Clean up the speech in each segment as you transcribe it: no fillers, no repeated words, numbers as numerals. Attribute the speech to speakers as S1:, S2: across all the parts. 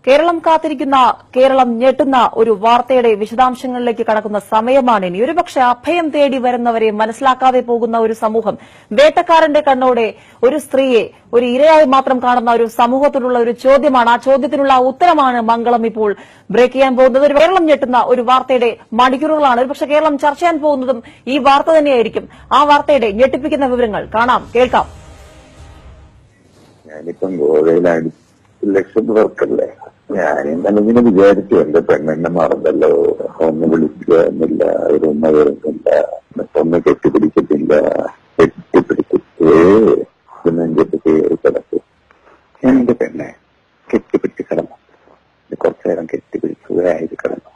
S1: കേരളം കാത്തിരിക്കുന്ന, കേരളം ഞെട്ടുന്ന ഒരു വാർത്തയുടെ വിശദാംശങ്ങളിലേക്ക് കടക്കുന്ന സമയമാണ് ഇനി. ഒരുപക്ഷെ അഭയം തേടി വരുന്നവരെ മനസ്സിലാക്കാതെ പോകുന്ന ഒരു സമൂഹം, വേട്ടക്കാരന്റെ കണ്ണോടെ ഒരു സ്ത്രീയെ ഒരു ഇരയായി മാത്രം കാണുന്ന ഒരു സമൂഹത്തിലുള്ള ഒരു ചോദ്യമാണ്. ആ ചോദ്യത്തിനുള്ള ഉത്തരമാണ് മംഗളം ഇപ്പോൾ ബ്രേക്ക് ചെയ്യാൻ പോകുന്നത്. ഒരു കേരളം ഞെട്ടുന്ന ഒരു വാർത്തയുടെ മണിക്കൂറുകളാണ്. ഒരുപക്ഷെ കേരളം ചർച്ച ചെയ്യാൻ പോകുന്നതും ഈ വാർത്ത തന്നെയായിരിക്കും. ആ വാർത്തയുടെ ഞെട്ടിപ്പിക്കുന്ന വിവരങ്ങൾ കാണാം, കേൾക്കാം.
S2: ഞാനിപ്പം ഗോവയിലാണ്. ലക്ഷം പേർക്കല്ലേ, ഞാനിങ്ങനെ വിചാരിച്ചു എന്റെ പെണ്ണെന്നെ മറന്നല്ലോ, ഒന്ന് വിളിക്കുന്നില്ല, അവരൊന്ന വരുന്നില്ല, ഒന്ന് കെട്ടിപ്പിടിക്കത്തില്ല, കെട്ടിപ്പിടിച്ചിട്ടേ നെഞ്ചത്ത് കയറി കിടക്കും. ഞാൻ എന്റെ പെണ്ണെ കെട്ടിപ്പിടിച്ച് കിടന്നു, കുറച്ചു നേരം കെട്ടിപ്പിടിക്കുകയായി കിടന്നു,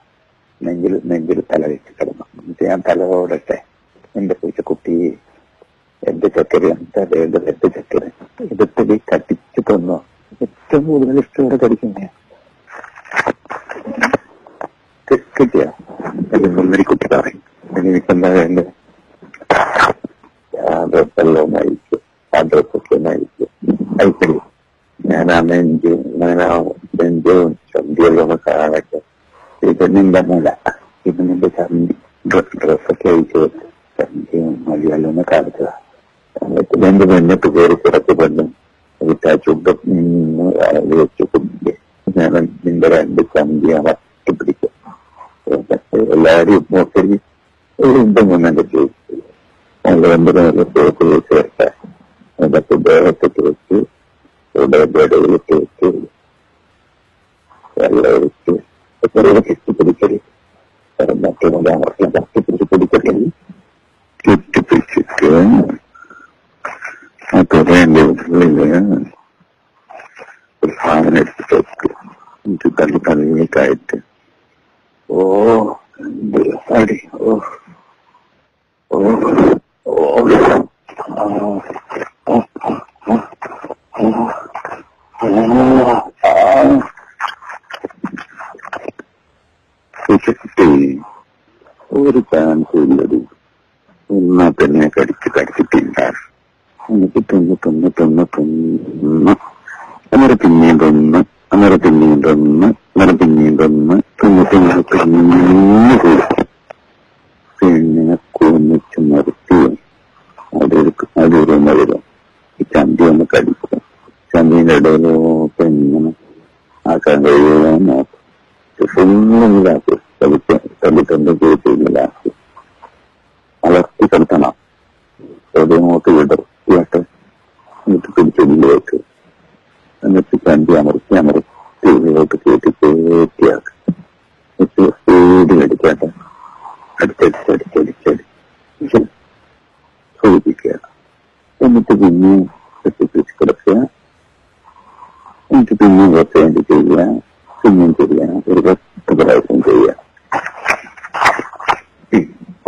S2: നെഞ്ചിൽ തല വെച്ച് കിടന്നു. എന്നിട്ട് ഞാൻ തലയോടട്ടെ, എന്റെ പൂച്ച കുട്ടി, എന്റെ ചക്കര എന്റെ ചക്കര എടുത്തടി കട്ടിച്ചു തന്നു. ഏറ്റവും കൂടുതൽ ഇഷ്ടത്തോടെ കടിക്കുന്നേ കിട്ടിയ ഒന്നരി കുട്ടി പറയും, എനിക്കെന്താ വേണ്ടത്, ആ ഡ്രസ്സെല്ലാം ഒന്ന് അയച്ചു, ആ ഡ്രസ്സൊക്കെ ഒന്ന് അയച്ചു അയക്കടി. ഞാൻ ആ നെഞ്ചും ചന്തിയെല്ലാം ഒന്ന് കാണട്ടെ. ഇത് നിന്റെ മൂല, ഇത് നിന്റെ ചന്തി, ഡ്രസ്സൊക്കെ അയച്ചു, ചന്തിയും മലയാളം ഒന്ന് കാണിച്ചതാ. എന്റെ മുന്നത്ത് കയറി കിടക്ക് പെണ്ണും ആ ചുണ്ടം വെച്ച് കുടിക്കുക. ഞാൻ നിന്റെ രണ്ട് ചന്തി അമർത്തിപ്പിടിക്കും. എല്ലാവരും നോക്കി എന്റെ മുന്നെ ചോദിച്ചു, എന്റെ നല്ല തേക്ക് വെച്ച് വെച്ചാൽ അതൊക്കെ ദേഹത്തൊക്കെ വെച്ച് ഇടയിലൊക്കെ വെച്ച് വെള്ളം വെച്ച് കെട്ടിപ്പിടിക്കല്, മറ്റുള്ള അമർത്തി കത്തിപ്പിടിച്ച് പിടിക്കട്ടെ, കെട്ടിപ്പിടിച്ചിട്ട് എന്റെ ഉള്ളില് ഒരു സാധനം എടുത്തിട്ട് എനിക്ക് തള്ളിക്കായിട്ട് അടി ഒരു ചാൻസ് ഇല്ലടി, എന്നാ തന്നെ കടിച്ചിട്ടില്ല. എനിക്ക് തിന്ന് അന്നേരം പിന്നെയും തിന്ന്, അന്നേരം പിന്നെയും തിന്ന്, അന്നേരം പിന്നെയും തിന്ന്, കൊടുക്കും. പിന്നെ കൊന്നിച്ച് നിർത്തി അതൊരു വരും. ഈ ചന്തി ഒന്ന് കടിക്കും. ചന്തിന്റെ ഇടയിലോട്ട് ഇങ്ങനെ ആക്കാൻ കഴിയുക നോക്കും. ഫുള്ളിലാക്കും, തല്ലിത്തന്നെ കേട്ടില്ലാക്കി വളർത്തി കിടത്തണം. എവിടെയോട്ട് വിടർത്തിയായിട്ട് എന്നിട്ട് പിടിച്ചെടിയിലേക്ക്, എന്നിട്ട് ചന്തി അമർത്തി ഇതിലോട്ട് കയറ്റിയാക്കി സ്പീഡിലടിക്കാട്ടെ, അടിച്ചടിച്ചടിച്ചടിച്ചടി സൂചിപ്പിക്കുക. എന്നിട്ട് പിന്നെയും കെട്ടിപ്പിടിച്ച് കിടക്കുക, എന്നിട്ട് പിന്നെയും കുറച്ച് വേണ്ടി ചെയ്യുക, പിന്നെയും ചെയ്യുക, ഒരു 10 പ്രാവശ്യം ചെയ്യുക.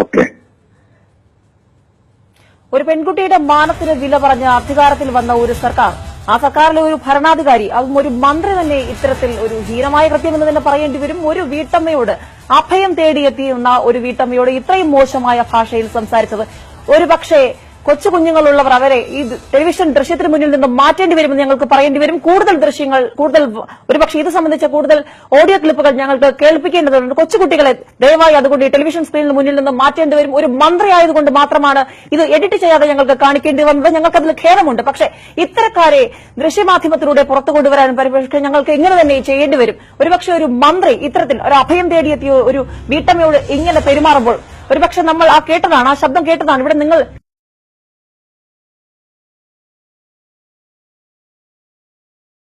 S2: ഓക്കെ.
S1: ഒരു പെൺകുട്ടിയുടെ മാനത്തിന് വില പറഞ്ഞ് അധികാരത്തിൽ വന്ന ഒരു സർക്കാർ, ആ സർക്കാരിലെ ഒരു ഭരണാധികാരി, അതും ഒരു മന്ത്രി തന്നെ ഇത്തരത്തിൽ ഒരു ഹീനമായ കൃത്യമെന്ന് തന്നെ പറയേണ്ടി വരും. ഒരു വീട്ടമ്മയോട്, അഭയം തേടിയെത്തിയുന്ന ഒരു വീട്ടമ്മയോട് ഇത്രയും മോശമായ ഭാഷയിൽ സംസാരിച്ചത് ഒരുപക്ഷെ കൊച്ചു കുഞ്ഞുങ്ങളുള്ളവർ അവരെ ഈ ടെലിവിഷൻ ദൃശ്യത്തിന് മുന്നിൽ നിന്ന് മാറ്റേണ്ടി വരുമെന്ന് ഞങ്ങൾക്ക് പറയേണ്ടി വരും. കൂടുതൽ ദൃശ്യങ്ങൾ, ഒരുപക്ഷെ ഇത് സംബന്ധിച്ച കൂടുതൽ ഓഡിയോ ക്ലിപ്പുകൾ ഞങ്ങൾക്ക് കേൾപ്പിക്കേണ്ടതുണ്ട്. കൊച്ചുകുട്ടികളെ ദയവായി അതുകൊണ്ട് ഈ ടെലിവിഷൻ സ്ക്രീനിന് മുന്നിൽ നിന്ന് മാറ്റേണ്ടി വരും. ഒരു മന്ത്രി ആയതുകൊണ്ട് മാത്രമാണ് ഇത് എഡിറ്റ് ചെയ്യാതെ ഞങ്ങൾക്ക് കാണിക്കേണ്ടി വന്നത്. ഞങ്ങൾക്കതിൽ ഖേദമുണ്ട്. പക്ഷേ ഇത്തരക്കാരെ ദൃശ്യമാധ്യമത്തിലൂടെ പുറത്തു കൊണ്ടുവരാനും പക്ഷേ ഞങ്ങൾക്ക് ഇങ്ങനെ തന്നെ ചെയ്യേണ്ടി വരും. ഒരുപക്ഷെ ഒരു മന്ത്രി ഇത്തരത്തിൽ ഒരു അഭയം തേടിയെത്തിയ ഒരു വീട്ടമ്മയോട് ഇങ്ങനെ പെരുമാറുമ്പോൾ ഒരുപക്ഷെ നമ്മൾ ആ ശബ്ദം കേട്ടതാണ്. ഇവിടെ നിങ്ങൾ